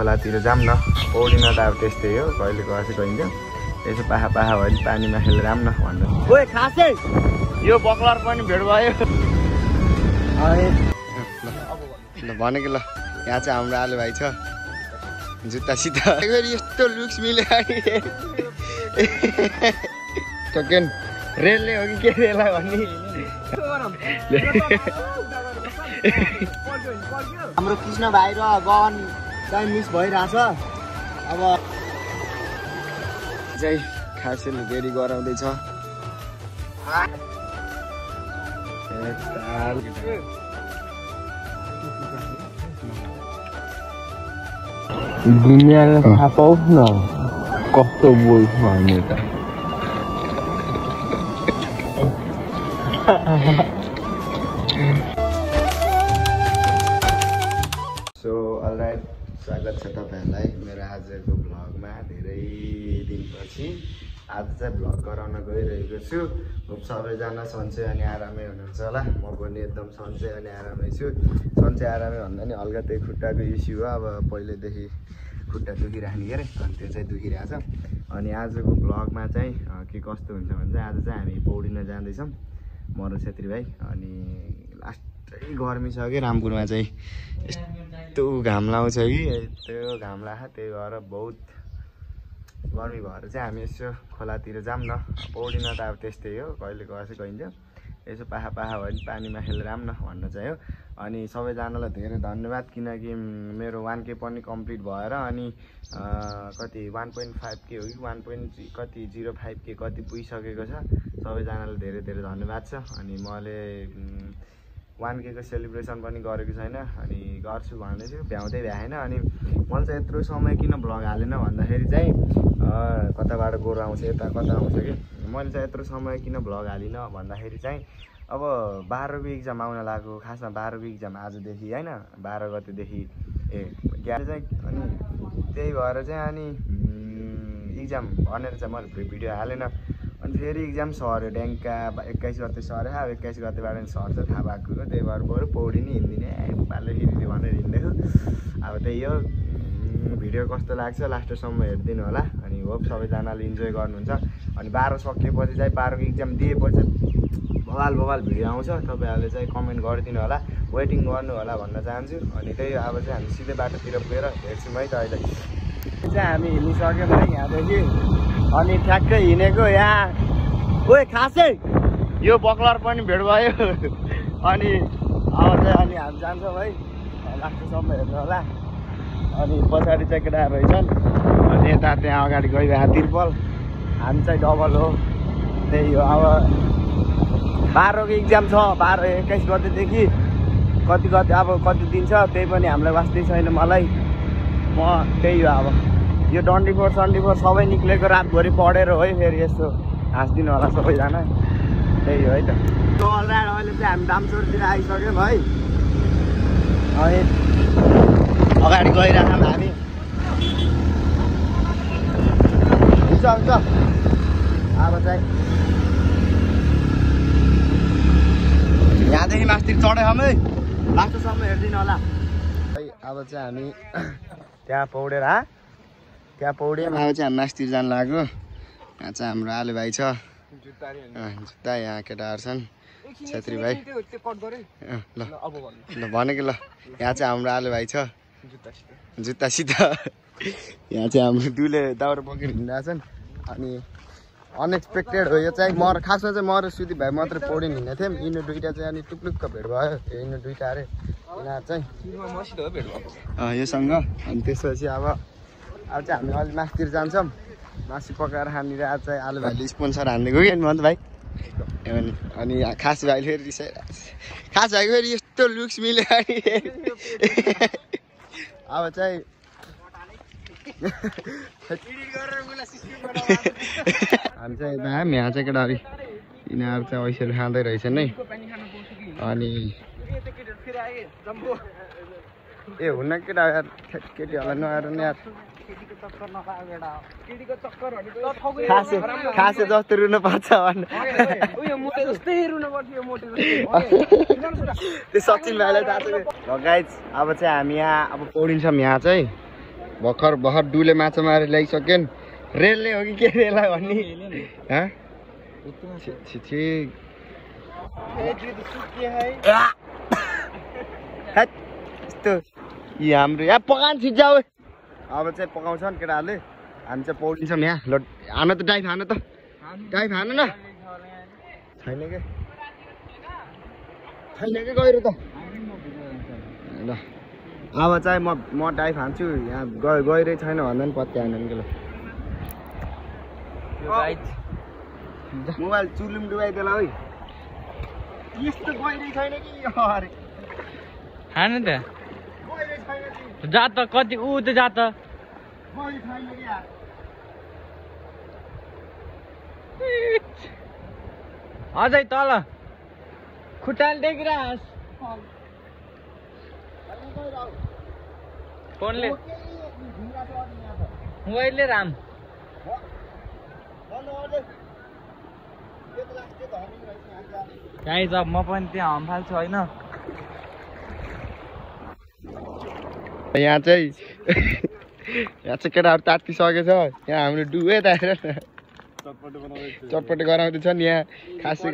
खोलातिर जाऊँ न पौडिन त अब त्यस्तै हो कहिले गएपछि गइन्छ यसो पाहा पाहा भयो नि पानीमा खेलेर आऊँ न भन्नु ओए खासै यो बक्लर पनि भेट भयो ल भनेको ल यहाँ चाहिँ हाम्रो आलु भाइ छ जुत्ता सिधा यस्तो लुक्स मिल्यो टकेन रेलले हो कि के रेला भन्ने हाम्रो कृष्ण भाइ र गगन चाहिँ मिस भइरहेछ अब चाहिँ खासैले देरी गराउँदैछ दुनियाँलाई थाहा पाओस् न कस्तो बोल्छ भने त सो अलराइट स्वागत छ तपाईहरुलाई मेरो आजको भ्लगमा धेरै दिनपछि आज चाहिँ भ्लग गराउन गइरहेको छु होप सबैजना सन्चै अनि आरामै हुनुहुन्छ होला म पनि एकदम सन्चै अनि आरामै छु सन्चै आरामै भन्दा नि हल्का त्यही खुट्टाको इस्यु हो अब पहिलेदेखि खुट्टा दुखिराख्ने के अरे अनि त्यो चाहिँ दुखिरहेछ अनि आजको भ्लगमा चाहिँ के कस्तो हुन्छ भने चाहिँ आज चाहिँ हामी पौडिन जाँदैछौँ म र छेत्री भाइ अनि लास्टै गर्मी छ कि रामपुरमा चाहिँ यस्तो घाम लाउँछ कि यस्तो घाम लाग्छ त्यही भएर बहुत गर्मी भएर चाहिँ हामी यसो खोलातिर जाऊँ न पौडिन त अब त्यस्तै हो कहिले गएपछि गइन्छ यसो पाहा पाहा भयो नि पानीमा खेलेर आऊँ न भन्न चाहिँ हो अनि सबैजनालाई धेरै धन्यवाद किनकि मेरो 1K पनि कम्प्लिट भएर अनि कति 1.5K हो कि 1.05K कति पुगिसकेको छ सबैजनालाई धेरै धेरै धन्यवाद छ अनि मैले 1K को सेलिब्रेसन पनि गरेको छैन अनि गर्छु भन्दैछु भ्याउँदै भ्याएन अनि मैले चाहिँ यत्रो समय किन भ्लग हालेन भन्दाखेरि चाहिँ कताबाट गोरु आउँछ यता कता आउँछ कि मैले चाहिँ यत्रो समय किन भ्लग हालिनँ भन्दाखेरि चाहिँ अब 12 को इक्जाम आउन लाग्यो खासमा 12 को इक्जाम आजदेखि हैन 12 गतेदेखि ग्यास चाहिँ अनि त्यही भएर चाहिँ अनि इक्जाम भनेर चाहिँ मैले भिडियो हालेन अनि फेरि इक्जाम सर्यो ड्याङ्का 21 गते सर्यो अब 21 गतेबाट सर्छ थाहा भएको हो त्यही भएर बरु पौडिने हिँड्दिने पाले हिँड्ने भनेर हिँडेको अब त्यही हो भिडियो कस्तो लाग्छ लास्टसम्म हेरिदिनु होला अनि होप सबैजनाले इन्जोय गर्नुहुन्छ अनि 12 सकिएपछि चाहिँ 12 को इक्जाम दिएपछि बवाल भिडियो आउँछ तपाईहरुले चाहिँ कमेन्ट गरिदिनु होला वेटिङ गर्नु होला भन्न चाहन्छु अनि त्यही अब चाहिँ हामी सिधै बाटोतिर पुगेर हेर्छौँ है त अहिले चाहिँ हामी हिँडिसक्यौँ है यहाँदेखि अनि ठ्याक्कै हिँडेको यहाँ ओए खासै यो बक्लर पनि भेट भयो अनि अब चाहिँ अनि हामी जान्छौँ है लास्टसम्म हेर्नु होला अनि पछाडि चाहिँ केटाहरू रहेछन् अनि यता त्यहाँ अगाडि गइरहेको तिर्पल हामी चाहिँ डबल हो त्यही हो अब 12 को इक्जाम छ 21 गतेदेखि कति अब कति दिन छ त्यही पनि हामीलाई वास्तै छैन मलाई म त्यही हो अब यो 24 सबै निक्लेको रातभरि पढेर हो है फेरि यस्तो हाँस्दिनु होला सबैजना त्यही हो है त अहिले चाहिँ हामी दामचोरतिर आइसक्यौँ है अनि अगाडि गइरहेछौँ हामी हुन्छ अब चाहिँ यहाँदेखि मास्तिर चढेँ हामी लास्टसम्म हेरिदिनु होला है अब चाहिँ हामी त्यहाँ पौडेर त्यहाँ पौड्यौँ अब चाहिँ हामी मास्तिर जानु लाग्यो यहाँ चाहिँ हाम्रो आलु भाइ छ जुत्ता यहाँ केटाहरू छन् छेत्री भाइ ल भनेको ल यहाँ चाहिँ हाम्रो आलु भाइ छ जुत्ता सिधा यहाँ चाहिँ हाम्रो दुले दाउरा बोकेर हिँडिरहेछन् अनि अनएक्सपेक्टेड हो यो चाहिँ खासमा चाहिँ म र सुदीप भाइ मात्रै पौडिन हिँडेको थियौँ यिनीहरू दुइटा चाहिँ अनि टुक्लुक्क भेट भयो यिनीहरू दुइटा अरे यिनीहरू चाहिँ योसँग अनि त्यसपछि अब चाहिँ हामी अलि मासतिर जान्छौँ मासु पकाएर खानेर आज चाहिँ आलु भाइले स्पोन्सर हानिदिएको कि मन्त भाइ अनि खास भाइले फेरि रिसाइरहेको खास भाइको फेरि यस्तो लुक्स मिल्यो अब चाहिँ हामी चाहिँ यहाँ चाहिँ केटाहरू यिनीहरू चाहिँ ऐसेर खाँदै रहेछन् है अनि ए हुन केटा यार केटीहरूलाई नआएर नि यार खासे जस्तो रुनु पर्छ त्यो सचिन भाइलाई थाहा छ गाइज अब चाहिँ हामी यहाँ अब पौडिन्छौँ यहाँ चाहिँ भर्खर डुले माछा मारेर ल्याइसकेन् रेलले हो कि के रेला भन्ने यस्तो यी हाम्रो यहाँ पकाउनु छिट्छ अब चाहिँ पकाउँछन् केटाहरूले हामी चाहिँ पौडिन्छौँ यहाँ ल हान त डाइभ हान त डाइभ हान न छैन के गएर त ल अब चाहिँ म डाइभ हान्छु यहाँ गइरहेको छैन भन्दा पनि पत्ता हान्दैन कि ल मोबाइल चुलुम डुबाइदिएला है यस्तो गइरहेको छैन कि अरे हान त जा त कति ऊ त जा त अझै तल खुट्टाले देखिरहेस् फोनले मोबाइलले राम गाइज अब म पनि त्यहाँ हम्फाल्छु होइन यहाँ चाहिँ केटाहरू तात्तिसकेछ यहाँ हाम्रो डुबे त चटपटे गराउँदैछ नि यहाँ खासै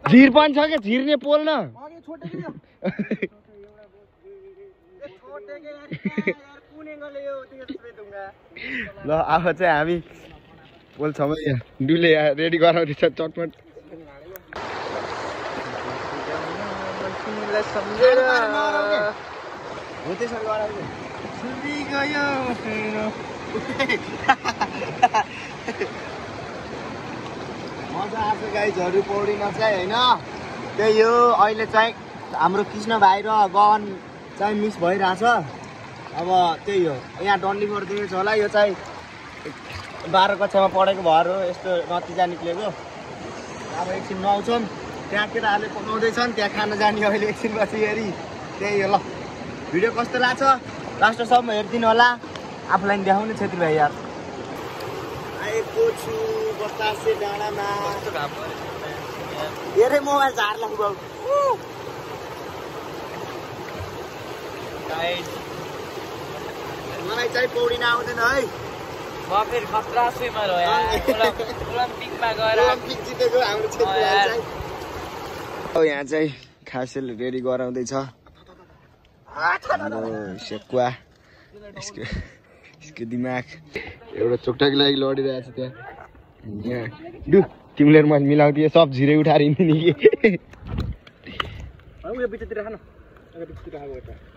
झिर पनि छ क्या झिर्ने पोल्न ल अब चाहिँ हामी पोल्छौँ यहाँ डुले रेडी गराउँदैछ चटपट मजा आएको गाइजहरू पौडिन चाहिँ होइन त्यही हो अहिले चाहिँ हाम्रो कृष्ण भाइ र गगन चाहिँ मिस भइरहेछ अब त्यही हो यहाँ डन्डी गरिदिएको छ होला यो चाहिँ 12 कक्षामा पढेको भएर हो यस्तो नतिजा निक्लेको अब एकछिन नुहाउँछौँ त्यहाँ केटाहरूले पकाउँदैछन् त्यहाँ खान जाने अहिले एकछिन पछि हेरी त्यही हो ल भिडियो कस्तो लाग्छ लास्टसम्म हेरिदिनु होला आफूलाई पनि देखाउने छेत्री भाइ यार आएको छु बतासे डाँडामा हेरे मोबाइल झार्ला बाउ मलाई चाहिँ पौडिन आउँदैन है म फेरि खतरा स्विमर हो यार ओलम्पिकमा गएर ओलम्पिक जितेको हाम्रो छेत्री भाइ चाहिँ अब यहाँ चाहिँ खासेले रेडी गराउँदैछ सेकुवा यसको दिमाग एउटा चोक्टाको लागि लडिरहेछ त्यहाँ यहाँ डु तिमीले मैले मिलाउँदिए सब झिरै उठाएर हिँड्ने नि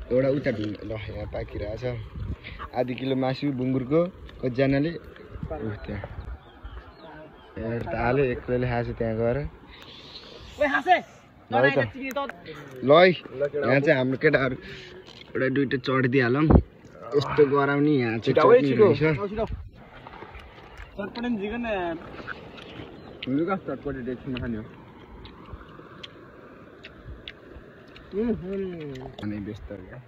एउटा उता ल यहाँ पाकिरहेछ आधी किलो मासु बुङ्गुरको कतिजनाले त्यहाँ त हाल्यो एक्लैले खाएछ त्यहाँ गएर ल यहाँ चाहिँ हाम्रो केटाहरू एउटा दुइटा चढिदिइहालौँ यस्तो गराउने यहाँ चाहिँ चटपटे डेक्चीमा खाने हो अनि व्यस्त क्या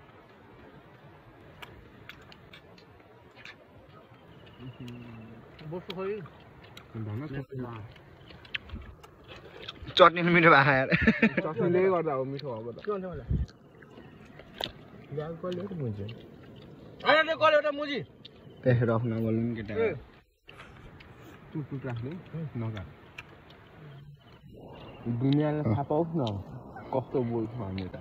चटनी मिठो भएको यार चटनीले गर्दा हो मिठो भएको त त्यही रफ नबोल्नु नि केटा टुट राख्ने नगा दुनियाँले थाहा पाओस् न कस्तो बोल्छ हामी त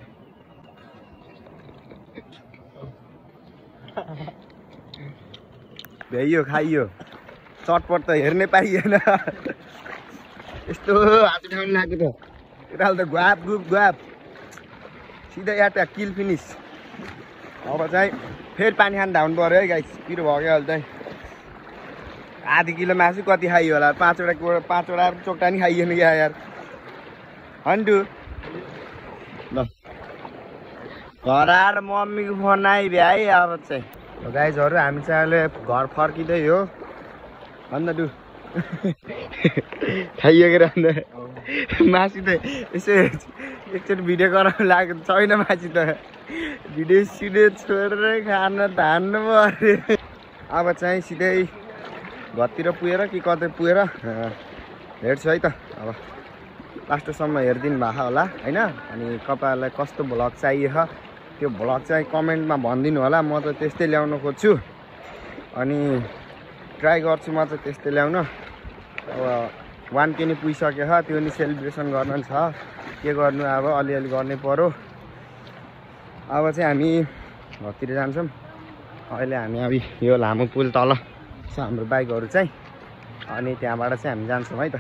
भ्याइयो खाइयो चटपट त हेर्नै पाइएन यस्तो हात उठाउनु लाग्यो त केटाले त ग्वाप ग्वाप सिधै यहाँ किल फिनिस अब चाहिँ फेरि पानी खान धाउनु पर्यो है गाइस पिरो भयो क्या अहिले चाहिँ आधी किलो मासु कति खाइयो होला 5वटा चोक्टा नि खाइएन क्या यार हन्टु ल घर आएर मम्मीको फोन आइभ्यो है अब चाहिँ गाइजहरू हामी चाहिँ अहिले घर फर्किँदै हो अन्त डु खाइएको अन्त मासु त यसो एकचोटि भिडियो गराउनु लागेको छैन मासु त भिडियो सिडियो छोडेर खान धान्नु पऱ्यो अब चाहिँ सिधै घरतिर पुगेर कि कतै पुगेर हेर्छु है त अब लास्टसम्म हेरिदिनु भएको होला होइन अनि तपाईँहरूलाई कस्तो भ्लग चाहियो त्यो भ्लग चाहिँ कमेन्टमा भनिदिनु होला म त त्यस्तै ल्याउन खोज्छु अनि ट्राई गर्छु म चाहिँ त्यस्तै ल्याउन अब 1K नि पुगिसक्यो छ त्यो नि सेलिब्रेसन गर्न छ के गर्नु अब अलिअलि गर्नै पर्यो अब चाहिँ हामी घरतिर जान्छौँ अहिले हामी अब यो लामो पुल तल छ हाम्रो बाइकहरू चाहिँ अनि त्यहाँबाट चाहिँ हामी जान्छौँ है त